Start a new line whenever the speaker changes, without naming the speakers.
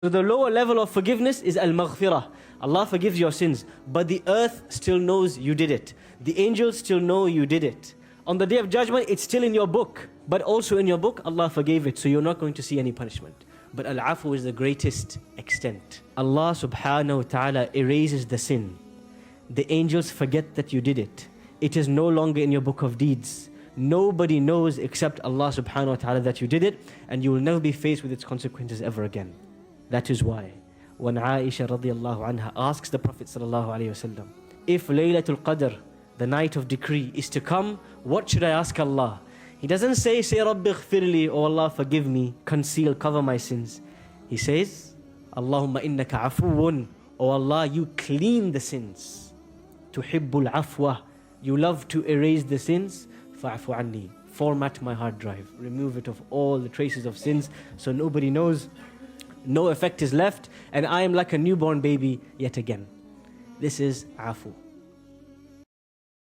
So the lower level of forgiveness is al-maghfirah. Allah forgives your sins, but the earth still knows you did it. The angels still know you did it. On the Day of Judgment, it's still in your book, but also in your book, Allah forgave it, so you're not going to see any punishment. But al-Afuw is the greatest extent. Allah subhanahu wa ta'ala erases the sin. The angels forget that you did it. It is no longer in your book of deeds. Nobody knows except Allah subhanahu wa ta'ala that you did it, and you will never be faced with its consequences ever again. That is why when Aisha radiallahu anha asks the Prophet sallallahu alayhi wasallam, if Laylatul Qadr, the night of decree, is to come, what should I ask Allah? He doesn't say Rabbi ghfirli, oh Allah forgive me, conceal, cover my sins. He says, Allahumma innaka afuwwun, oh Allah you clean the sins. Tuhibbul afwa, you love to erase the sins. Fa'fu anni, format my hard drive, remove it of all the traces of sins so nobody knows. No effect is left, and I am like a newborn baby yet again. This is Afuw.